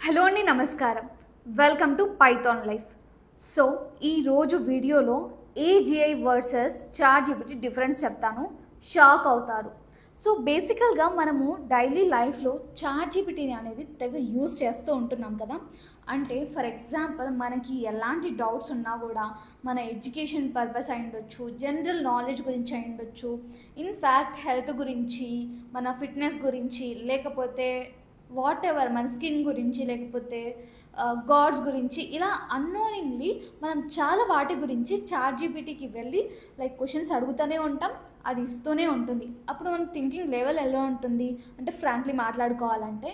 Hello అండి, నమస్కారం. Welcome to Python life. So ఈరోజు వీడియోలో ఏజిఐ వర్సెస్ చాట్‌జిపిటి డిఫరెన్స్ చెప్తాను, షాక్ అవుతారు. సో బేసికల్గా మనము డైలీ లైఫ్లో చాట్‌జిపిటిని అనేది తెగ యూజ్ చేస్తూ ఉంటున్నాం కదా. అంటే ఫర్ ఎగ్జాంపుల్ మనకి ఎలాంటి డౌట్స్ ఉన్నా కూడా మన ఎడ్యుకేషన్ పర్పస్ అయి ఉండొచ్చు, జనరల్ నాలెడ్జ్ గురించి అయి ఉండొచ్చు, ఇన్ఫ్యాక్ట్ హెల్త్ గురించి, మన ఫిట్నెస్ గురించి, లేకపోతే వాట్ ఎవర్ మన స్కిన్ గురించి, లేకపోతే గాడ్స్ గురించి, ఇలా అన్నోనింగ్లీ మనం చాలా వాటి గురించి చాట్‌జిపిటికి వెళ్ళి క్వశ్చన్స్ అడుగుతూనే ఉంటాం, అది ఇస్తూనే ఉంటుంది. అప్పుడు మన థింకింగ్ లెవెల్ ఎలా ఉంటుంది అంటే, ఫ్రాంక్లీ మాట్లాడుకోవాలంటే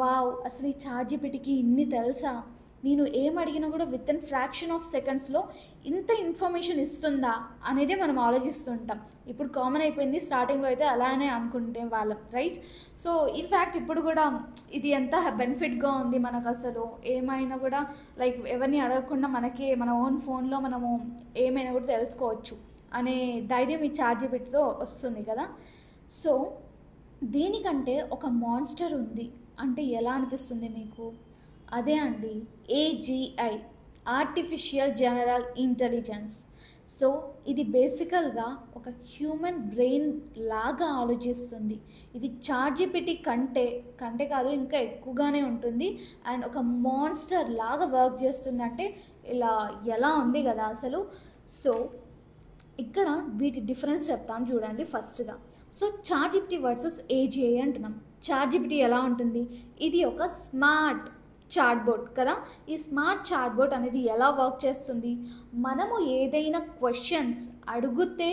వావ్, అసలు ఈ చాట్‌జిపిటికి ఇన్ని తెలుసా, నేను ఏం అడిగినా కూడా విత్ ఇన్ ఫ్రాక్షన్ ఆఫ్ సెకండ్స్లో ఇంత ఇన్ఫర్మేషన్ ఇస్తుందా అనేది మనం ఆలోచిస్తుంటాం. ఇప్పుడు కామన్ అయిపోయింది, స్టార్టింగ్లో అయితే అలానే అనుకుంటే వాళ్ళం, రైట్? సో ఇన్ఫ్యాక్ట్ ఇప్పుడు కూడా ఇది ఎంత బెనిఫిట్గా ఉంది మనకు, అసలు ఏమైనా కూడా ఎవరిని అడగకుండా మనకే మన ఓన్ ఫోన్లో మనము ఏమైనా కూడా తెలుసుకోవచ్చు అనే ధైర్యం ఈ చాట్‌జిపిటితో వస్తుంది కదా. సో దీనికంటే ఒక మాన్స్టర్ ఉంది అంటే ఎలా అనిపిస్తుంది మీకు? అదే అండి AGI, artificial general intelligence. So ఇది బేసికల్గా ఒక హ్యూమన్ బ్రెయిన్ లాగా ఆలోచిస్తుంది. ఇది చాట్‌జిపిటి కంటే కాదు, ఇంకా ఎక్కువగానే ఉంటుంది. అండ్ ఒక మాన్స్టర్ లాగా వర్క్ చేస్తుందంటే ఇలా ఎలా ఉంది కదా అసలు. సో ఇక్కడ వీటి డిఫరెన్స్ చెప్తాను చూడండి. ఫస్ట్గా సో చాట్‌జిపిటి వర్సెస్ ఏజిఐ అంటున్నాం. చాట్‌జిపిటి ఎలా ఉంటుంది? ఇది ఒక స్మార్ట్ చాట్‌బోట్ కదా. ఈ స్మార్ట్ చాట్‌బోట్ అనేది ఎలా వర్క్ చేస్తుంది? మనము ఏదైనా క్వశ్చన్స్ అడిగితే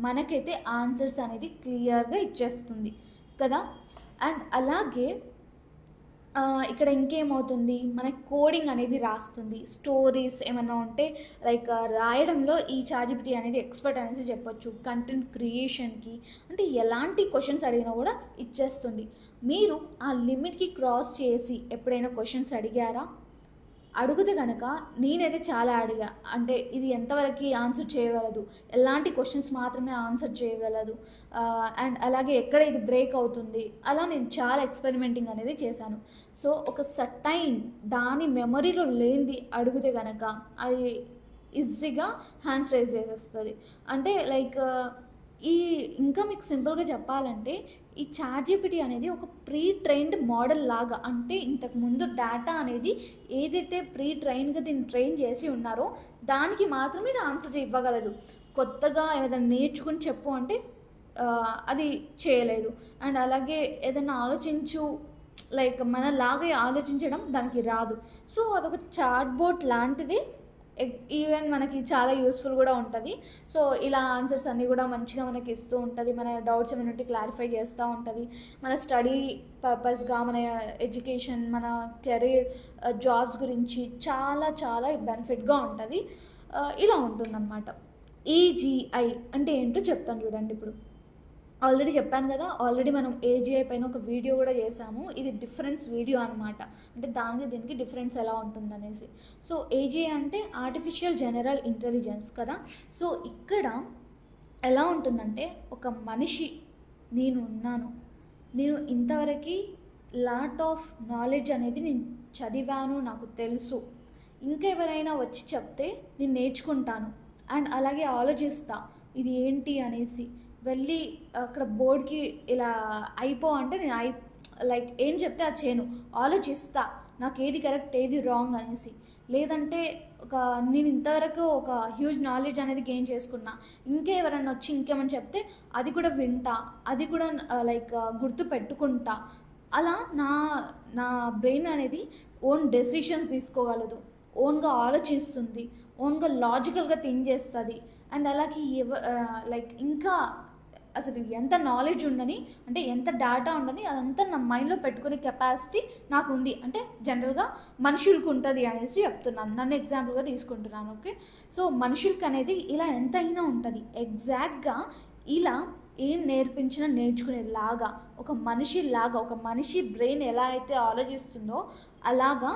మనకైతే ఆన్సర్స్ అనేది క్లియర్గా ఇచ్చేస్తుంది కదా. అండ్ అలాగే ఇక్కడ ఇంకేమవుతుంది, మనకి కోడింగ్ అనేది రాస్తుంది. స్టోరీస్ ఏమైనా ఉంటే రాయడంలో ఈ చాట్‌జిపిటి అనేది ఎక్స్పర్ట్ అనేసి చెప్పొచ్చు. కంటెంట్ క్రియేషన్కి అంటే ఎలాంటి క్వశ్చన్స్ అడిగినా కూడా ఇచ్చేస్తుంది. మీరు ఆ లిమిట్కి క్రాస్ చేసి ఎప్పుడైనా క్వశ్చన్స్ అడిగారా? అడిగితే కనుక నేనైతే చాలా అడిగా, అంటే ఇది ఎంతవరకు ఆన్సర్ చేయగలదు, ఎలాంటి క్వశ్చన్స్ మాత్రమే ఆన్సర్ చేయగలదు, అండ్ అలాగే ఎక్కడ ఇది బ్రేక్ అవుతుంది, అలా నేను చాలా ఎక్స్పెరిమెంటింగ్ అనేది చేశాను. సో ఒక సర్టైన్ దాని మెమరీలో లేనిది అడిగితే కనుక అది ఈజీగా హ్యాండ్స్ రైజ్ చేసేస్తుంది. అంటే ఈ ఇంకా మీకు సింపుల్గా చెప్పాలంటే ఈ చాట్‌జిపిటి అనేది ఒక ప్రీ ట్రైన్డ్ మోడల్ లాగా. అంటే ఇంతకుముందు డేటా అనేది ఏదైతే ప్రీ ట్రైన్గా దీన్ని ట్రైన్ చేసి ఉన్నారో దానికి మాత్రమే ఇది ఆన్సర్ ఇవ్వగలదు. కొత్తగా ఏదైనా నేర్చుకుని చెప్పు అంటే అది చేయలేదు. అండ్ అలాగే ఏదైనా ఆలోచించు మనలాగే ఆలోచించడం దానికి రాదు. సో అదొక చాట్‌బోట్ లాంటిది. ఈవెన్ మనకి చాలా యూస్ఫుల్ కూడా ఉంటుంది. సో ఇలా ఆన్సర్స్ అన్నీ కూడా మంచిగా మనకి ఇస్తూ ఉంటుంది. మన డౌట్స్ ఏమైనా ఉంటే క్లారిఫై చేస్తూ ఉంటుంది. మన స్టడీ పర్పస్గా, మన ఎడ్యుకేషన్, మన కెరీర్, జాబ్స్ గురించి చాలా చాలా బెనిఫిట్గా ఉంటుంది. ఇలా ఉంటుందన్నమాట. ఏజిఐ అంటే ఏంటో చెప్తాను చూడండి. ఇప్పుడు ఆల్రెడీ చెప్పాను కదా, ఆల్రెడీ మనం ఏజిఐ పైన ఒక వీడియో కూడా చేసాము. ఇది డిఫరెన్స్ వీడియో అనమాట, అంటే దానికి దీనికి డిఫరెన్స్ ఎలా ఉంటుందనేసి. సో ఏజిఐ అంటే ఆర్టిఫిషియల్ జనరల్ ఇంటెలిజెన్స్ కదా. సో ఇక్కడ ఎలా ఉంటుందంటే, ఒక మనిషి నేను ఇంతవరకు లాట్ ఆఫ్ నాలెడ్జ్ అనేది నేను చదివాను, నాకు తెలుసు, ఇంకా ఎవరైనా వచ్చి చెప్తే నేను నేర్చుకుంటాను. అండ్ అలాగే ఆలోచిస్తా ఇది ఏంటి అనేసి, వెళ్ళి అక్కడ బోర్డ్కి ఇలా అంటే నేను ఏం చెప్తే అది చేయను, ఆలోచిస్తా నాకు ఏది కరెక్ట్ ఏది రాంగ్ అనేసి. లేదంటే నేను ఇంతవరకు ఒక హ్యూజ్ నాలెడ్జ్ అనేది గెయిన్ చేసుకున్నా, ఇంకా ఎవరైనా వచ్చి ఇంకేమని చెప్తే అది కూడా వింటా, అది కూడా గుర్తు పెట్టుకుంటా. అలా నా బ్రెయిన్ అనేది ఓన్ డెసిషన్స్ తీసుకోగలదు, ఓన్గా ఆలోచిస్తుంది, ఓన్గా లాజికల్గా థింక్ చేస్తుంది. అండ్ అలాగే ఇంకా అసలు ఎంత నాలెడ్జ్ ఉండని, అంటే ఎంత డేటా ఉండని, అదంతా నా మైండ్లో పెట్టుకునే కెపాసిటీ నాకు ఉంది. అంటే జనరల్గా మనుషులకు ఉంటుంది అనేసి చెప్తున్నాను, నన్ను ఎగ్జాంపుల్గా తీసుకుంటున్నాను. ఓకే, సో మనుషులకి అనేది ఇలా ఎంతైనా ఉంటుంది. ఎగ్జాక్ట్గా ఇలా ఏం నేర్పించినా నేర్చుకునేలాగా, ఒక మనిషి బ్రెయిన్ ఎలా అయితే ఆలోచిస్తుందో అలాగా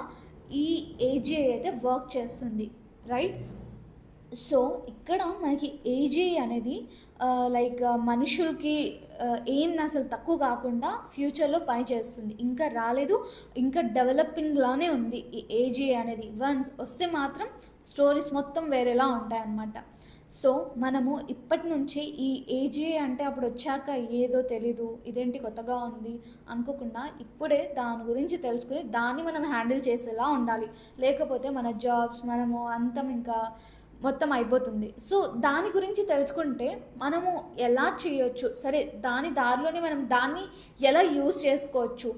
ఈ ఏజిఐ అయితే వర్క్ చేస్తుంది, రైట్? సో ఇక్కడ మనకి ఏజే అనేది లైక్ మనుషులకి ఏం అసలు తక్కువ కాకుండా ఫ్యూచర్లో పని చేస్తుంది. ఇంకా రాలేదు, ఇంకా డెవలపింగ్లానే ఉంది ఈ ఏజే అనేది. వన్స్ వస్తే మాత్రం స్టోరీస్ మొత్తం వేరేలా ఉంటాయన్నమాట. సో మనము ఇప్పటి నుంచి ఈ ఏజే అంటే అప్పుడు వచ్చాక ఏదో తెలీదు, ఇదేంటి కొత్తగా ఉంది అనుకోకుండా ఇప్పుడే దాని గురించి తెలుసుకుని దాన్ని మనం హ్యాండిల్ చేసేలా ఉండాలి. లేకపోతే మన జాబ్స్ మనము అంతం ఇంకా మొత్తం అయిపోతుంది. సో దాని గురించి తెలుసుకుంటే మనము ఎలా చేయొచ్చు, సరే దాని దారిలోనే మనం దాన్ని ఎలా యూజ్ చేసుకోవచ్చు,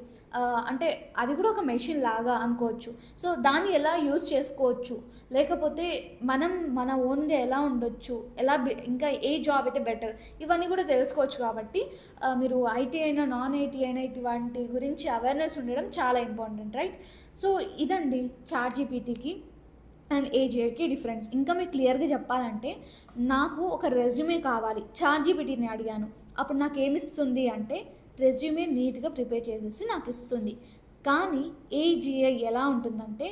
అంటే అది కూడా ఒక మెషిన్ లాగా అనుకోవచ్చు. సో దాన్ని ఎలా యూజ్ చేసుకోవచ్చు, లేకపోతే మనం మన ఓన్గా ఎలా ఉండొచ్చు, ఎలా ఇంకా ఏ జాబ్ అయితే బెటర్, ఇవన్నీ కూడా తెలుసుకోవచ్చు. కాబట్టి మీరు ఐటీ అయినా నాన్ ఐటీ అయినా ఇటువంటి గురించి అవేర్నెస్ ఉండడం చాలా ఇంపార్టెంట్, రైట్? సో ఇదండి చాట్‌జీపీటీకి అండ్ ఏజేకి డిఫరెన్స్. ఇంకా మీకు క్లియర్గా చెప్పాలంటే నాకు ఒక రెజ్యూమే కావాలి, చాట్‌జీపీటీని అడిగాను, అప్పుడు నాకు ఏమిస్తుంది అంటే రెజ్యూమే నీట్గా ప్రిపేర్ చేసేసి నాకు ఇస్తుంది. కానీ ఏజీఐ ఎలా ఉంటుందంటే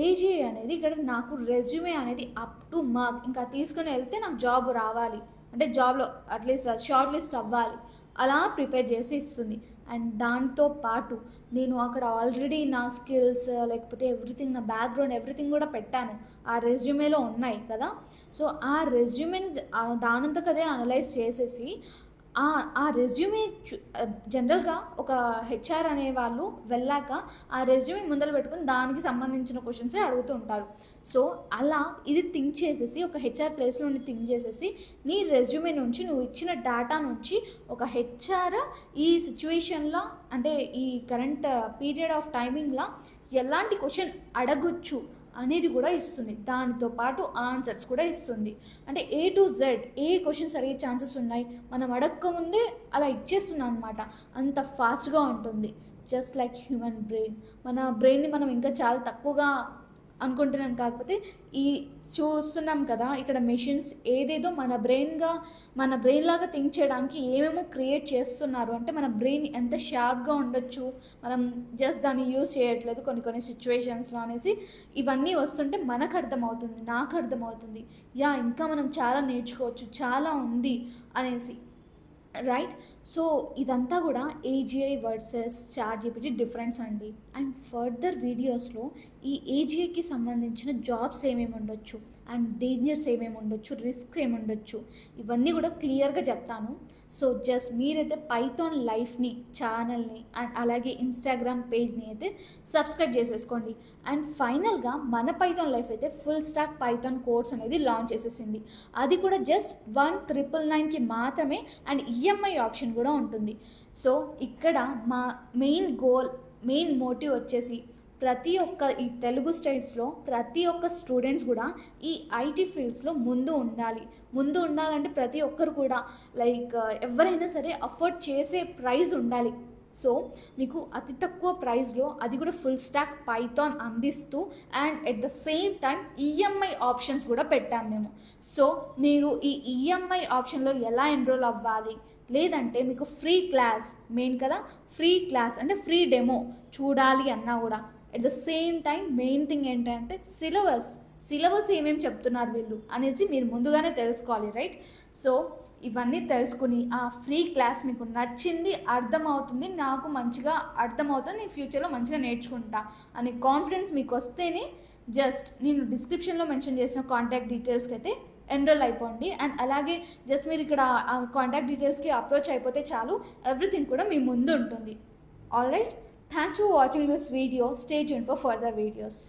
ఏజీఐ అనేది ఇక్కడ నాకు రెజ్యూమే అనేది అప్ టు మార్క్, ఇంకా తీసుకుని వెళ్తే నాకు జాబ్ రావాలి అంటే జాబ్లో అట్లీస్ట్ షార్ట్ లిస్ట్ అవ్వాలి అలా ప్రిపేర్ చేసి ఇస్తుంది. అండ్ దాంతో పాటు నేను అక్కడ ఆల్రెడీ నా స్కిల్స్ లేకపోతే ఎవ్రీథింగ్, నా బ్యాక్గ్రౌండ్ ఎవ్రీథింగ్ కూడా పెట్టాను, ఆ రెజ్యూమేలో ఉన్నాయి కదా. సో ఆ రెజ్యూమేని దానంతకదే అనలైజ్ చేసేసి ఆ రెజ్యూమే జనరల్గా ఒక హెచ్ఆర్ అనే వాళ్ళు వెళ్ళాక ఆ రెజ్యూమే ముందర పెట్టుకుని దానికి సంబంధించిన క్వశ్చన్సే అడుగుతూ ఉంటారు. సో అలా ఇది థింక్ చేసేసి ఒక హెచ్ఆర్ ప్లేస్లో నుండి థింక్ చేసేసి నీ రెజ్యూమే నుంచి నువ్వు ఇచ్చిన డేటా నుంచి ఒక హెచ్ఆర్ ఈ సిచ్యువేషన్లో అంటే ఈ కరెంట్ పీరియడ్ ఆఫ్ టైమింగ్లో ఎలాంటి క్వశ్చన్ అడగొచ్చు అనేది కూడా ఇస్తుంది. దానితో పాటు ఆన్సర్స్ కూడా ఇస్తుంది. అంటే A to Z A questions అడిగే ఛాన్సెస్ ఉన్నాయి మనం అడగకముందే అలా ఇచ్చేస్తున్నాం అనమాట. అంత ఫాస్ట్గా ఉంటుంది. Just like human brain. మన బ్రెయిన్ని మనం ఇంకా చాలా తక్కువగా అనుకుంటున్నాం. కాకపోతే ఈ చూస్తున్నాం కదా ఇక్కడ మెషిన్స్ ఏదేదో మన బ్రెయిన్ లాగా థింక్ చేయడానికి ఏమేమో క్రియేట్ చేస్తున్నారు. అంటే మన బ్రెయిన్ ఎంత షార్ప్గా ఉండొచ్చు, మనం జస్ట్ దాన్ని యూజ్ చేయట్లేదు కొన్ని సిచ్యువేషన్స్లో అనేసి ఇవన్నీ వస్తుంటే మనకు అర్థమవుతుంది, నాకు అర్థమవుతుంది, ఇంకా మనం చాలా నేర్చుకోవచ్చు, చాలా ఉంది అనేసి, రైట్? సో ఇదంతా కూడా ఏజీఐ వర్సెస్ చాట్‌జీపీటీ డిఫరెన్స్ అండి. అండ్ ఫర్దర్ వీడియోస్లో ఈ ఏజీఐకి సంబంధించిన జాబ్స్ ఏమేమి ఉండొచ్చు అండ్ డేంజర్స్ ఏమేమి ఉండొచ్చు, రిస్క్ ఏమి ఉండొచ్చు, ఇవన్నీ కూడా క్లియర్గా చెప్తాను. సో జస్ట్ మీరైతే పైథాన్ లైఫ్ని ఛానల్ని అండ్ అలాగే ఇన్స్టాగ్రామ్ పేజ్ని అయితే సబ్స్క్రైబ్ చేసేసుకోండి. అండ్ ఫైనల్గా మన పైథాన్ లైఫ్ అయితే ఫుల్ స్టాక్ పైథాన్ కోర్స్ అనేది లాంచ్ చేసేసింది. అది కూడా జస్ట్ 1999కి మాత్రమే అండ్ ఈఎంఐ ఆప్షన్ కూడా ఉంటుంది. సో ఇక్కడ మా మెయిన్ మోటివ్ వచ్చేసి ప్రతి ఒక్క ఈ తెలుగు స్టేట్స్లో ప్రతి ఒక్క స్టూడెంట్స్ కూడా ఈ ఐటీ ఫీల్డ్స్లో ముందు ఉండాలంటే ప్రతి ఒక్కరు కూడా లైక్ ఎవరైనా సరే అఫోర్డ్ చేసే ప్రైస్ ఉండాలి. సో మీకు అతి తక్కువ ప్రైస్లో అది కూడా ఫుల్ స్టాక్ పైథాన్ అందిస్తూ and at the same time EMI options కూడా పెట్టాము మేము. సో మీరు ఈ ఈఎంఐ ఆప్షన్లో ఎలా ఎన్రోల్ అవ్వాలి, లేదంటే మీకు ఫ్రీ క్లాస్ మెయిన్ కదా, ఫ్రీ క్లాస్ అంటే ఫ్రీ డెమో చూడాలి అన్నా కూడా at the same time main thing ఏంటంటే సిలబస్ ఏమేమి చెప్తున్నారు వీళ్ళు అనేసి మీరు ముందుగానే తెలుసుకోవాలి, రైట్? సో ఇవన్నీ తెలుసుకుని ఆ ఫ్రీ క్లాస్ మీకు నచ్చింది, అర్థమవుతుంది, నాకు మంచిగా అర్థమవుతుంది, నేను ఫ్యూచర్లో మంచిగా నేర్చుకుంటా అనే కాన్ఫిడెన్స్ మీకు వస్తేనే జస్ట్ నేను డిస్క్రిప్షన్లో మెన్షన్ చేసిన కాంటాక్ట్ డీటెయిల్స్కి అయితే ఎన్రోల్ అయిపోండి. అండ్ అలాగే జస్ట్ మీరు ఇక్కడ కాంటాక్ట్ డీటెయిల్స్కి అప్రోచ్ అయిపోతే చాలు, ఎవ్రీథింగ్ కూడా మీ ముందు ఉంటుంది. All right, thanks for watching this video. Stay tune for further videos.